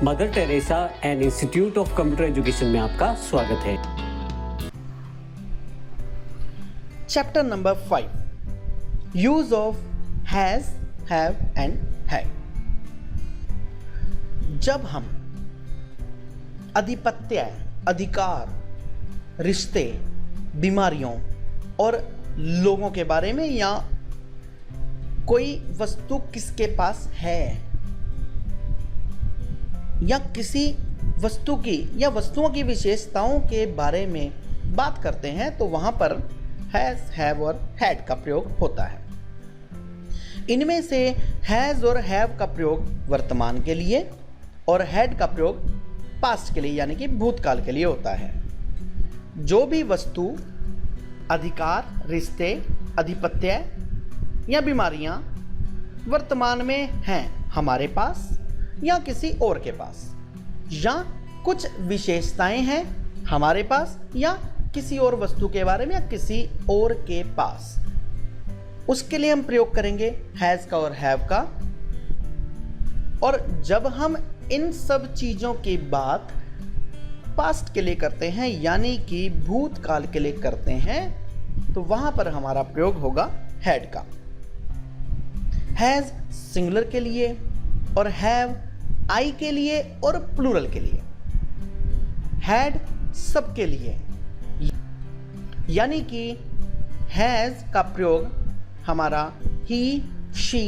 Mother Teresa and institute of computer education में आपका स्वागत है। Chapter number 5, use of has, have and had. जब हम आधिपत्य, अधिकार, रिश्ते, बीमारियों और लोगों के बारे में या कोई वस्तु किसके पास है या किसी वस्तु की या वस्तुओं की विशेषताओं के बारे में बात करते हैं तो वहां पर हैज, हैव और हैड का प्रयोग होता है। इनमें से हैज और हैव का प्रयोग वर्तमान के लिए और हैड का प्रयोग पास्ट के लिए यानी कि भूतकाल के लिए होता है। जो भी वस्तु, अधिकार, रिश्ते, आधिपत्य या बीमारियां वर्तमान में हैं हमारे पास या किसी और के पास, या कुछ विशेषताएं हैं हमारे पास या किसी और वस्तु के बारे में या किसी और के पास, उसके लिए हम प्रयोग करेंगे हैज का और हैव का। और जब हम इन सब चीजों की बात पास्ट के लिए करते हैं यानी कि भूतकाल के लिए करते हैं तो वहां पर हमारा प्रयोग होगा हैड का। हैज सिंगुलर के लिए और हैव आई के लिए और प्लूरल के लिए, हैड सबके लिए, यानी कि हैज का प्रयोग हमारा ही, शी,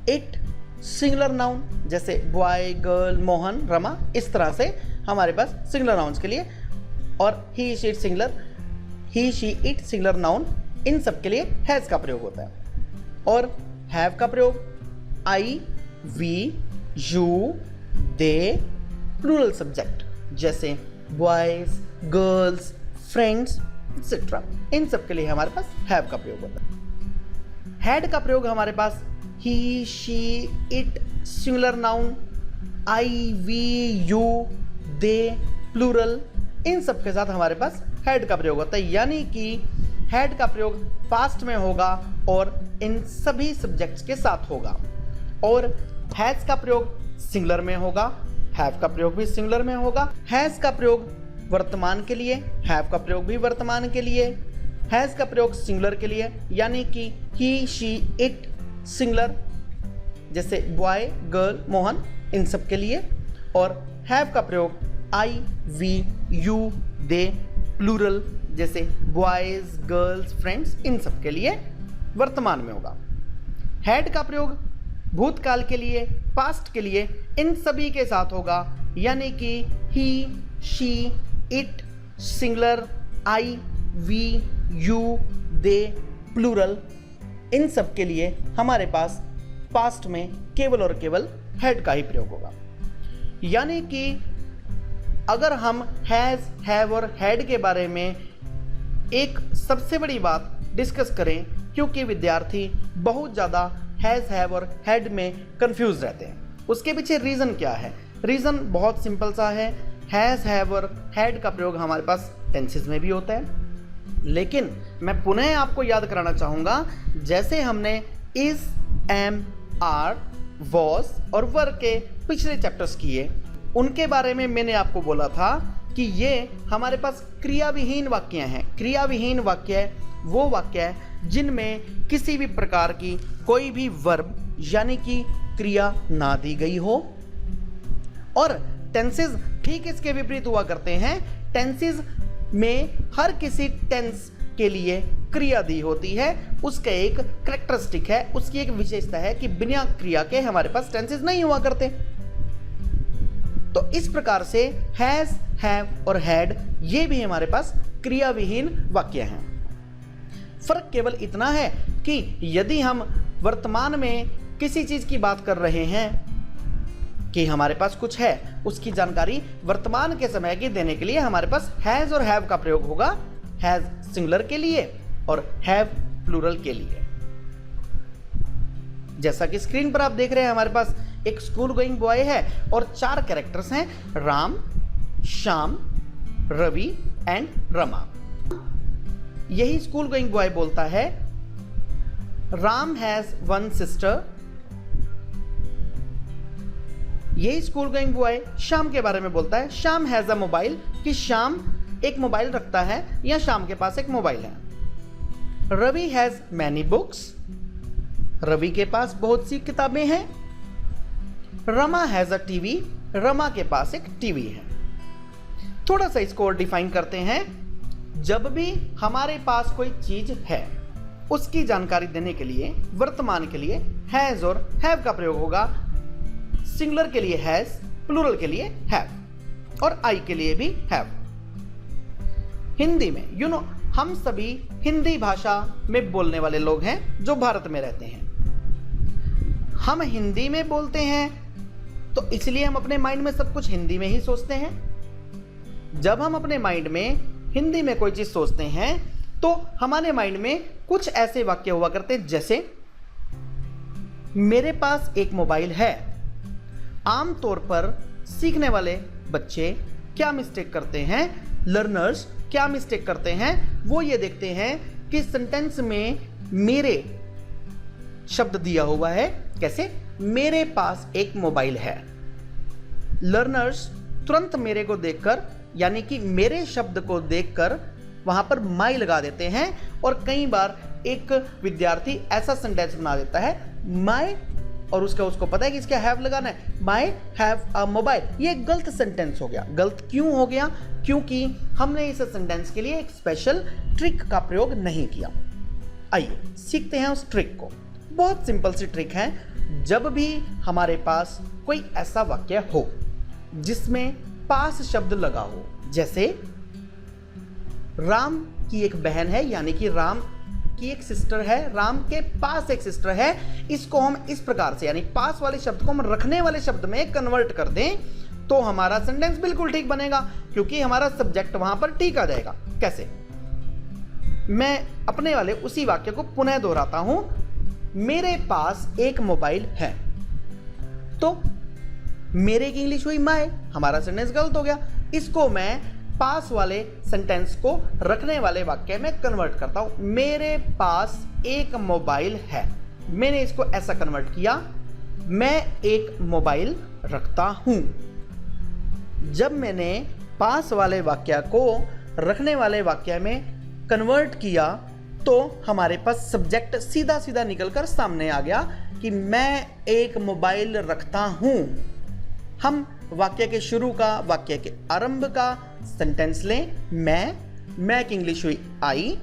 इट, सिंगुलर नाउन जैसे बॉय, गर्ल, मोहन, रमा, इस तरह से हमारे पास सिंगुलर नाउन्स के लिए, और he, she, it singular, he, she, it singular noun, इन सब के लिए हैज का प्रयोग होता है। और हैव का प्रयोग I, we, you, they, plural subject जैसे बॉयज, गर्ल्स, फ्रेंड्स एक्सेट्रा, इन सब के लिए हमारे पास हैव का प्रयोग होता है। हैड का प्रयोग हमारे पास he, she, it singular noun, I, we, you, they, plural, इन सब के साथ हमारे पास हैड का प्रयोग होता है, यानी कि हैड का प्रयोग पास्ट में होगा और इन सभी सब्जेक्ट्स के साथ होगा। और हैज का प्रयोग सिंगुलर में होगा, हैव का प्रयोग भी सिंगुलर में होगा। हैज का प्रयोग वर्तमान के लिए, हैव का प्रयोग भी वर्तमान के लिए, हैज का प्रयोग सिंगुलर के लिए यानी कि ही, शी, इट सिंगुलर जैसे बॉय, गर्ल, मोहन, इन सब के लिए, और हैव का प्रयोग I, we, you, they, plural जैसे बॉयज, गर्ल्स, फ्रेंड्स, इन सब के लिए वर्तमान में होगा। हैड का प्रयोग भूतकाल के लिए, पास्ट के लिए, इन सभी के साथ होगा यानी कि he, she, it singular, I, we, you, they, plural, इन सब के लिए हमारे पास पास्ट में केवल और केवल हैड का ही प्रयोग होगा। यानी कि अगर हम हैज, हैव और हैड के बारे में एक सबसे बड़ी बात डिस्कस करें, क्योंकि विद्यार्थी बहुत ज़्यादा हैज, हैव और हैड में कंफ्यूज रहते हैं, उसके पीछे रीज़न क्या है? रीज़न बहुत सिंपल सा है। हैज, हैव और हैड का प्रयोग हमारे पास टेंसेस में भी होता है, लेकिन मैं पुनः आपको याद कराना चाहूँगा, जैसे हमने इज, एम, आर, वॉज और वर के पिछले चैप्टर्स किए, उनके बारे में मैंने आपको बोला था कि ये हमारे पास क्रियाविहीन वाक्य हैं। क्रियाविहीन वाक्य वो वाक्य है जिनमें किसी भी प्रकार की कोई भी वर्ब यानी कि क्रिया ना दी गई हो, और टेंसेस ठीक इसके विपरीत हुआ करते हैं। टेंसेस में हर किसी टेंस के लिए क्रिया दी होती है, उसका एक कैरेक्टरिस्टिक है, उसकी एक विशेषता है कि बिना क्रिया के हमारे पास टेंसेस नहीं हुआ करते। तो इस प्रकार से हैज, हैव और हैड ये भी हमारे पास क्रियाविहीन वाक्य हैं। फर्क केवल इतना है कि यदि हम वर्तमान में किसी चीज की बात कर रहे हैं कि हमारे पास कुछ है, उसकी जानकारी वर्तमान के समय की देने के लिए हमारे पास हैज और हैव का प्रयोग होगा। हैज सिंगुलर के लिए और हैव प्लूरल के लिए। जैसा कि स्क्रीन पर आप देख रहे हैं, हमारे पास एक स्कूल गोइंग बॉय है और 4 कैरेक्टर्स हैं, राम, श्याम, रवि एंड रमा। यही स्कूल गोइंग बॉय बोलता है, राम हैज 1 सिस्टर, यही स्कूल गोइंग बॉय श्याम के बारे में बोलता है, श्याम हैज अ मोबाइल, कि श्याम एक मोबाइल रखता है या श्याम के पास एक मोबाइल है। Ravi has many books, Ravi के पास बहुत सी किताबें हैं। Rama has a TV, Rama के पास एक टीवी है। थोड़ा सा इसको और डिफाइन करते हैं। जब भी हमारे पास कोई चीज है उसकी जानकारी देने के लिए वर्तमान के लिए हैज और हैव का प्रयोग होगा। सिंगुलर के लिए हैज, प्लूरल के लिए हैव और आई के लिए भी हैव। हिंदी में हम सभी हिंदी भाषा में बोलने वाले लोग हैं जो भारत में रहते हैं। हम हिंदी में बोलते हैं तो इसलिए हम अपने माइंड में सब कुछ हिंदी में ही सोचते हैं। जब हम अपने माइंड में हिंदी में कोई चीज सोचते हैं तो हमारे माइंड में कुछ ऐसे वाक्य हुआ करते हैं जैसे मेरे पास एक मोबाइल है। आमतौर पर सीखने वाले बच्चे क्या मिस्टेक करते हैं, लर्नर्स क्या मिस्टेक करते हैं, वो ये देखते हैं कि सेंटेंस में मेरे शब्द दिया हुआ है। कैसे? मेरे पास एक मोबाइल है। लर्नर्स तुरंत मेरे को देखकर, यानी कि मेरे शब्द को देखकर वहां पर माई लगा देते हैं और कई बार एक विद्यार्थी ऐसा सेंटेंस बना देता है माई, और उसको पता है कि इसका हैव लगाना है, माई हैव अ मोबाइल। ये गलत सेंटेंस हो गया। गलत क्यों हो गया? क्योंकि हमने इस सेंटेंस के लिए एक स्पेशल ट्रिक का प्रयोग नहीं किया। आइए सीखते हैं उस ट्रिक को। बहुत सिंपल सी ट्रिक है। जब भी हमारे पास कोई ऐसा वाक्य हो जिसमें पास शब्द लगा हो, जैसे राम की एक बहन है, यानी कि राम की एक सिस्टर है, राम के पास एक सिस्टर है, इसको हम इस प्रकार से, यानी पास वाले शब्द को हम रखने वाले शब्द में कन्वर्ट कर दें तो हमारा सेंटेंस बिल्कुल ठीक बनेगा, क्योंकि हमारा सब्जेक्ट वहां पर ठीक आ जाएगा। कैसे? मैं अपने वाले उसी वाक्य को पुनः दोहराता हूं। मेरे पास एक मोबाइल है, तो मेरे की इंग्लिश हुई माय, हमारा सेंटेंस गलत हो गया। इसको मैं पास वाले सेंटेंस को रखने वाले वाक्य में कन्वर्ट करता हूं। मेरे पास एक मोबाइल है, मैंने इसको ऐसा कन्वर्ट किया, मैं एक मोबाइल रखता हूं। जब मैंने पास वाले वाक्य को रखने वाले वाक्य में कन्वर्ट किया तो हमारे पास सब्जेक्ट सीधा सीधा निकलकर सामने आ गया कि मैं एक मोबाइल रखता हूं। हम वाक्य के शुरू का, वाक्य के आरंभ का सेंटेंस लें, मैं की इंग्लिश हुई आई,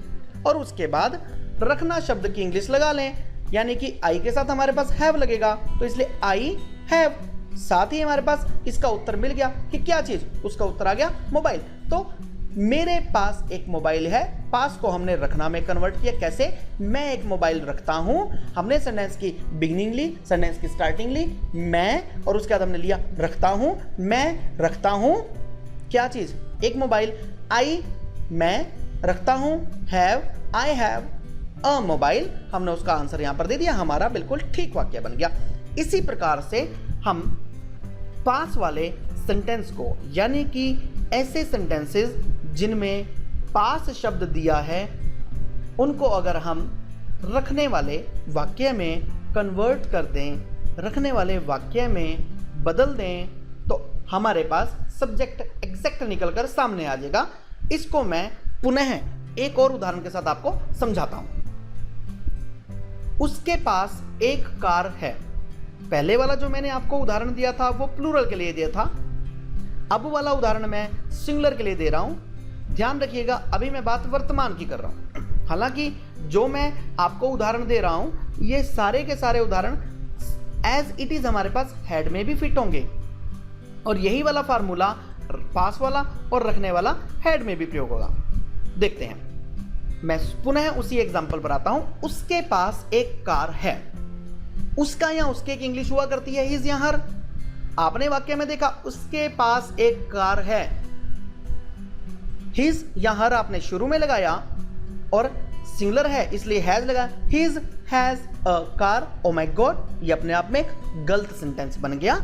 और उसके बाद रखना शब्द की इंग्लिश लगा लें, यानी कि आई के साथ हमारे पास हैव लगेगा, तो इसलिए आई हैव। साथ ही हमारे पास इसका उत्तर मिल गया कि क्या चीज, उसका उत्तर आ गया मोबाइल। तो मेरे पास एक मोबाइल है, पास को हमने रखना में कन्वर्ट किया। कैसे? मैं एक मोबाइल रखता हूं। हमने सेंटेंस की बिगिनिंग ली, सेंटेंस की स्टार्टिंग ली, मैं, और उसके बाद हमने लिया रखता हूं। मैं रखता हूं क्या चीज? एक मोबाइल। आई मैं रखता हूं, have I have a mobile, हमने उसका आंसर यहां पर दे दिया, हमारा बिल्कुल ठीक वाक्य बन गया। इसी प्रकार से हम पास वाले सेंटेंस को, यानी कि ऐसे सेंटेंसेस जिनमें पास शब्द दिया है, उनको अगर हम रखने वाले वाक्य में कन्वर्ट कर दें, रखने वाले वाक्य में बदल दें, तो हमारे पास सब्जेक्ट एग्जैक्ट निकलकर सामने आ जाएगा। इसको मैं पुनः एक और उदाहरण के साथ आपको समझाता हूं। उसके पास एक कार है। पहले वाला जो मैंने आपको उदाहरण दिया था वो प्लूरल के लिए दिया था, अब वाला उदाहरण मैं सिंगुलर के लिए दे रहा हूं। ध्यान रखिएगा, अभी मैं बात वर्तमान की कर रहा हूं। हालांकि जो मैं आपको उदाहरण दे रहा हूं ये सारे के सारे उदाहरण एज इट इज हमारे पास हेड में भी फिट होंगे, और यही वाला फार्मूला पास वाला और रखने वाला हेड में भी प्रयोग होगा। देखते हैं, मैं पुनः उसी एग्जांपल पर आता हूं। उसके पास एक कार है। उसका या उसके की इंग्लिश हुआ करती है हिज या हर। आपने वाक्य में देखा उसके पास एक कार है, हिज या हर आपने शुरू में लगाया और सिंगुलर है इसलिए हैज लगा, his has a car. Oh my God, ये अपने आप में एक गलत सेंटेंस बन गया।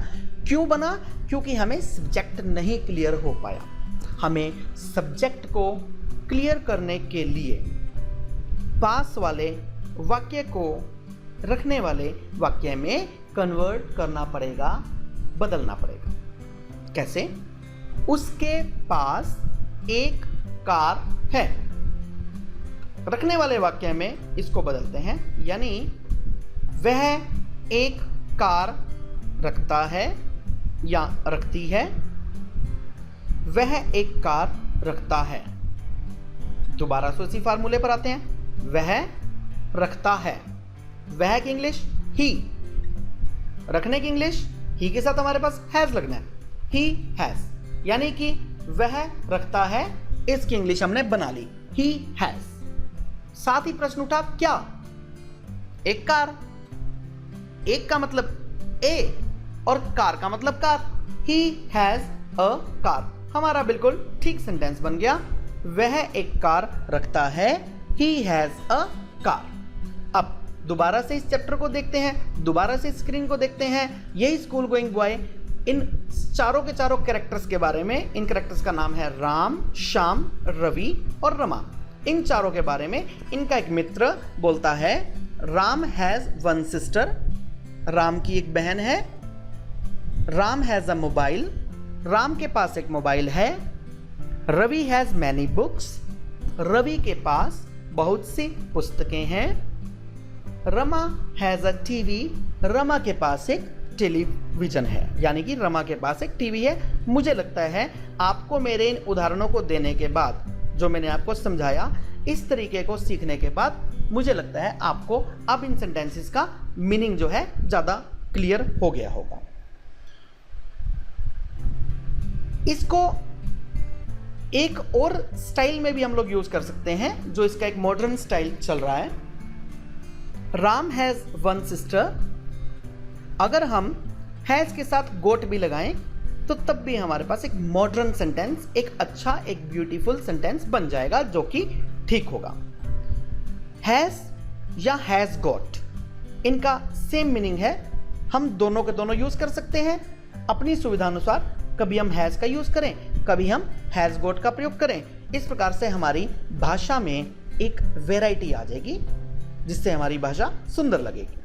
क्यों बना? क्योंकि हमें सब्जेक्ट नहीं क्लियर हो पाया। हमें सब्जेक्ट को क्लियर करने के लिए पास वाले वाक्य को रखने वाले वाक्य में कन्वर्ट करना पड़ेगा। बदलना पड़ेगा। कैसे? उसके पास एक कार है। रखने वाले वाक्य में इसको बदलते हैं, यानी वह एक कार रखता है या रखती है। वह एक कार रखता है। दोबारा से उसी फार्मूले पर आते हैं। वह रखता है। वह की इंग्लिश ही, रखने की इंग्लिश ही के साथ हमारे पास हैज लगना है। ही हैज, यानी कि वह रखता है, इसकी इंग्लिश हमने बना ली, ही हैज। साथ ही प्रश्न उठा क्या? एक कार। एक का मतलब ए और कार का मतलब car. He has a car. हमारा बिल्कुल ठीक सेंटेंस बन गया। वह एक कार रखता है। He has a car. अब दोबारा से इस चैप्टर को देखते हैं, दोबारा से स्क्रीन को देखते हैं। यही स्कूल गोइंग बॉय इन चारों के चारों कैरेक्टर्स के बारे में, इन कैरेक्टर्स का नाम है राम, श्याम, रवि और रमा। इन चारों के बारे में इनका एक मित्र बोलता है, Ram has one sister, Ram की एक बहन है। Ram has a mobile, Ram के पास एक मोबाइल है। Ravi has many books, Ravi के पास बहुत सी पुस्तकें हैं। Rama has a TV, Rama के पास एक टेलीविजन है, यानी कि रमा के पास एक टीवी है। मुझे लगता है आपको मेरे इन उदाहरणों को देने के बाद, जो मैंने आपको समझाया, इस तरीके को सीखने के बाद मुझे लगता है आपको अब इन सेंटेंसेस का मीनिंग जो है ज़्यादा क्लियर हो गया होगा। इसको एक और स्टाइल में भी हम लोग यूज कर सकते हैं, जो इसका एक मॉडर्न स्टाइल चल रहा है। राम हैज वन सिस्टर, अगर हम हैज के साथ गोट भी लगाएं तो तब भी हमारे पास एक मॉडर्न सेंटेंस, एक अच्छा, एक ब्यूटीफुल सेंटेंस बन जाएगा, जो कि ठीक होगा। हैज या हैज गॉट, इनका सेम मीनिंग है। हम दोनों के दोनों यूज कर सकते हैं अपनी सुविधा अनुसार। कभी हम हैज का यूज करें, कभी हम हैज गॉट का प्रयोग करें। इस प्रकार से हमारी भाषा में एक वैरायटी आ जाएगी, जिससे हमारी भाषा सुंदर लगेगी।